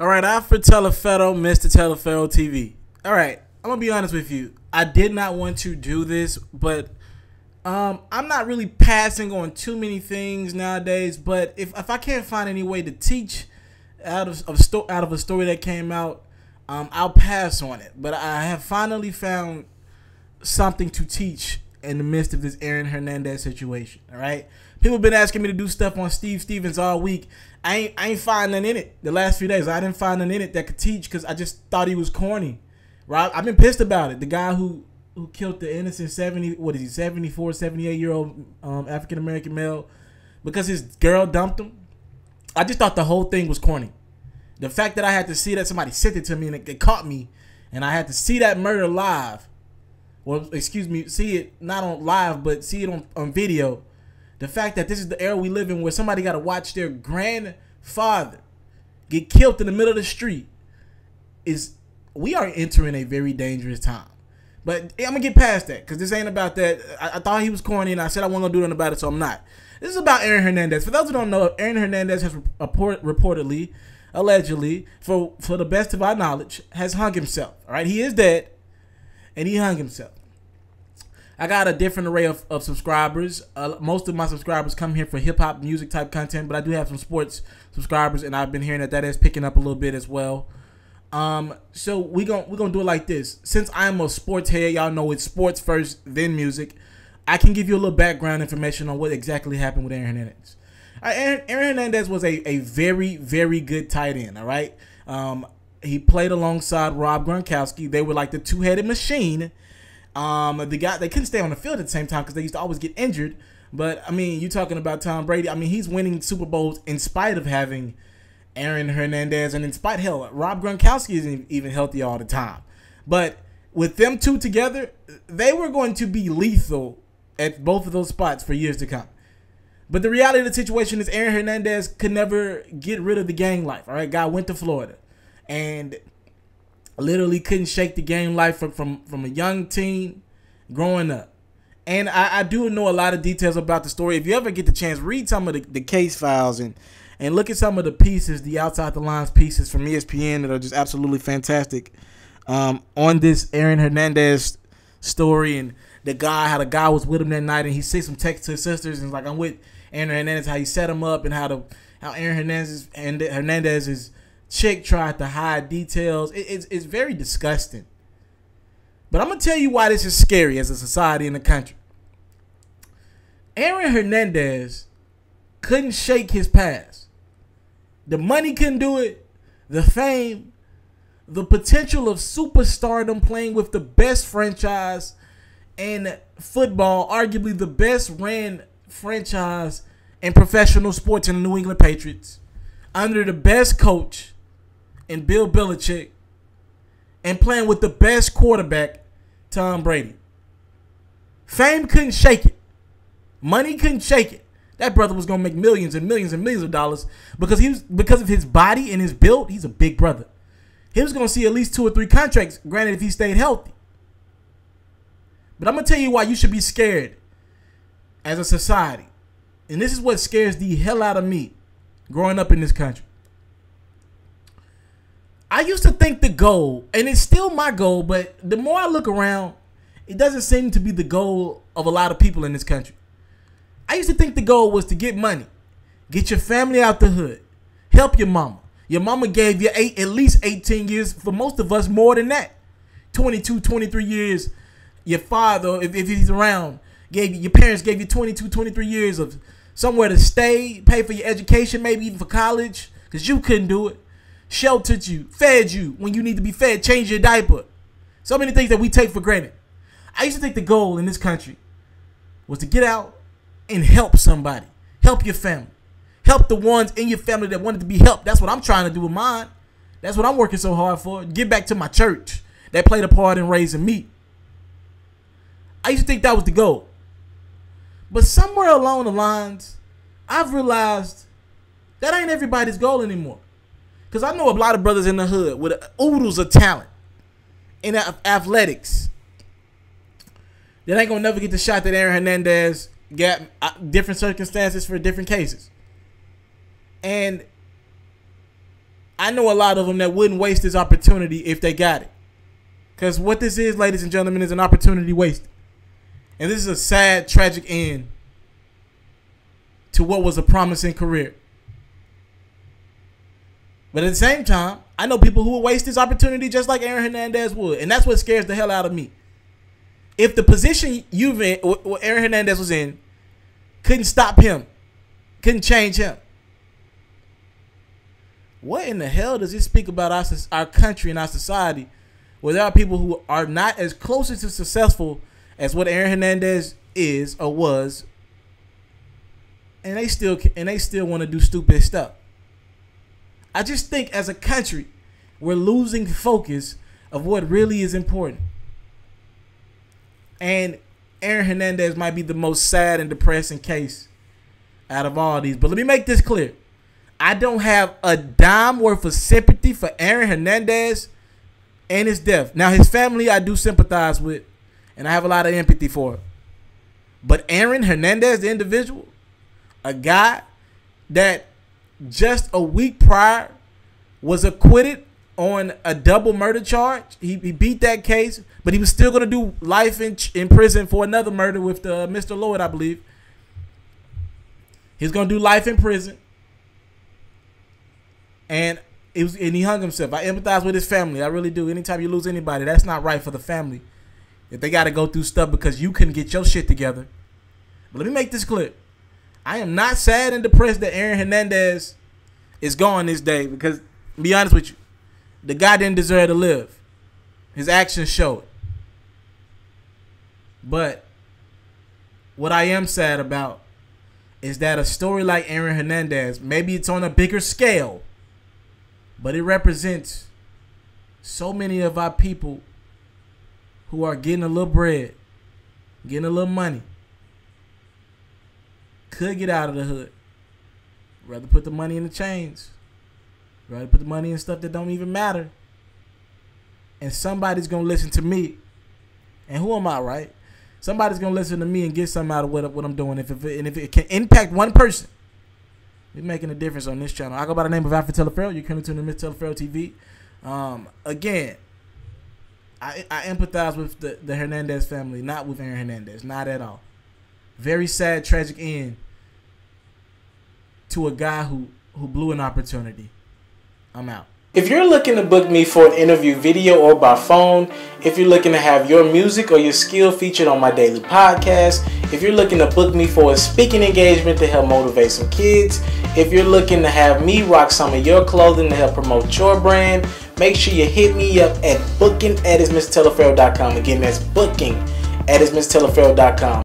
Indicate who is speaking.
Speaker 1: All right, Alfred Teleferro, Mr. Teleferro TV. All right, I'm gonna be honest with you. I did not want to do this, but I'm not really passing on too many things nowadays. But if I can't find any way to teach out of a story that came out, I'll pass on it. But I have finally found something to teach in the midst of this Aaron Hernandez situation. All right, people have been asking me to do stuff on Steve Stevens all week. I ain't finding in it the last few days. I didn't find none in it that could teach because I just thought he was corny. Right? I've been pissed about it. The guy who killed the innocent 74, 78-year-old African American male because his girl dumped him. I just thought the whole thing was corny. The fact that I had to see that somebody sent it to me and it caught me, and I had to see that murder live. Well, excuse me, see it not on live, but see it on video. The fact that this is the era we live in where somebody got to watch their grandfather get killed in the middle of the street we are entering a very dangerous time. But I'm going to get past that because this ain't about that. I thought he was corny and I said I wasn't going to do nothing about it, so I'm not. This is about Aaron Hernandez. For those who don't know, Aaron Hernandez has reportedly, allegedly, for the best of our knowledge, has hung himself. All right, he is dead and he hung himself. I got a different array of subscribers. Most of my subscribers come here for hip-hop music type content, but I do have some sports subscribers, and I've been hearing that is picking up a little bit as well. So we're gonna do it like this. Since I'm a sports head, y'all know it's sports first, then music. I can give you a little background information on what exactly happened with Aaron Hernandez. Aaron Hernandez was a very, very good tight end, all right? He played alongside Rob Gronkowski. They were like the two-headed machine. They couldn't stay on the field at the same time because they used to always get injured. But I mean, you talking about Tom Brady. I mean, he's winning Super Bowls in spite of having Aaron Hernandez, and in spite, hell, Rob Gronkowski isn't even healthy all the time. But with them two together, they were going to be lethal at both of those spots for years to come. But the reality of the situation is Aaron Hernandez could never get rid of the gang life. All right, guy went to Florida and literally couldn't shake the game life from a young teen growing up. And I do know a lot of details about the story. If you ever get the chance, read some of the case files and look at some of the pieces, the outside the lines pieces from ESPN that are just absolutely fantastic on this Aaron Hernandez story, and how the guy was with him that night and he sent some text to his sisters and was like, I'm with Aaron Hernandez, how he set him up, and how Aaron Hernandez's chick tried to hide details. It's very disgusting. But I'm going to tell you why this is scary as a society in the country. Aaron Hernandez couldn't shake his past. The money couldn't do it. The fame. The potential of superstardom, playing with the best franchise in football, arguably the best ran franchise in professional sports in the New England Patriots, under the best coach in Bill Belichick, and playing with the best quarterback, Tom Brady. Fame couldn't shake it. Money couldn't shake it. That brother was gonna make millions and millions and millions of dollars because of his body and his build. He's a big brother. He was gonna see at least 2 or 3 contracts, granted if he stayed healthy. But I'm gonna tell you why you should be scared as a society. And this is what scares the hell out of me growing up in this country. I used to think the goal, and it's still my goal, but the more I look around, it doesn't seem to be the goal of a lot of people in this country. I used to think the goal was to get money, get your family out the hood, help your mama. Your mama gave you at least 18 years, for most of us more than that. 22, 23 years. Your father, if he's around, your parents gave you 22, 23 years of somewhere to stay, pay for your education, maybe even for college, because you couldn't do it. Sheltered you, fed you when you need to be fed, changed your diaper. So many things that we take for granted. I used to think the goal in this country was to get out and help somebody. Help your family. Help the ones in your family that wanted to be helped. That's what I'm trying to do with mine. That's what I'm working so hard for. Give back to my church that played a part in raising me. I used to think that was the goal. But somewhere along the lines, I've realized that ain't everybody's goal anymore. Because I know a lot of brothers in the hood with oodles of talent in athletics that ain't going to never get the shot that Aaron Hernandez got. Different circumstances for different cases. And I know a lot of them that wouldn't waste this opportunity if they got it. Because what this is, ladies and gentlemen, is an opportunity wasted. And this is a sad, tragic end to what was a promising career. But at the same time, I know people who will waste this opportunity just like Aaron Hernandez would. And that's what scares the hell out of me. If the position what Aaron Hernandez was in couldn't stop him, couldn't change him, what in the hell does it speak about our country and our society where there are people who are not as close to successful as what Aaron Hernandez is or was, and they still want to do stupid stuff? I just think as a country, we're losing focus of what really is important. And Aaron Hernandez might be the most sad and depressing case out of all these. But let me make this clear. I don't have a dime worth of sympathy for Aaron Hernandez and his death. Now, his family I do sympathize with, and I have a lot of empathy for. But Aaron Hernandez, the individual, a guy that just a week prior was acquitted on a double murder charge. He beat that case, but he was still going to do life in prison for another murder with Mr. Lloyd, I believe. He's going to do life in prison. And he hung himself. I empathize with his family. I really do. Anytime you lose anybody, that's not right for the family. If they got to go through stuff because you couldn't get your shit together. But let me make this clear. I am not sad and depressed that Aaron Hernandez is gone this day because, to be honest with you, the guy didn't deserve to live. His actions show it. But what I am sad about is that a story like Aaron Hernandez, maybe it's on a bigger scale, but it represents so many of our people who are getting a little bread, getting a little money, could get out of the hood. Rather put the money in the chains. Rather put the money in stuff that don't even matter. And somebody's going to listen to me. And who am I, right? Somebody's going to listen to me and get something out of what I'm doing. If it can impact one person, we're making a difference on this channel. I go by the name of Alfred Telefarrell. You're coming to the Mr. Telefarrell TV. Again, I empathize with the Hernandez family, not with Aaron Hernandez. Not at all. Very sad, tragic end to a guy who blew an opportunity. I'm out. If you're looking to book me for an interview video or by phone, if you're looking to have your music or your skill featured on my daily podcast, if you're looking to book me for a speaking engagement to help motivate some kids, if you're looking to have me rock some of your clothing to help promote your brand, make sure you hit me up at booking@ismrtelefarrell.com. Again, that's booking@ismrtelefarrell.com.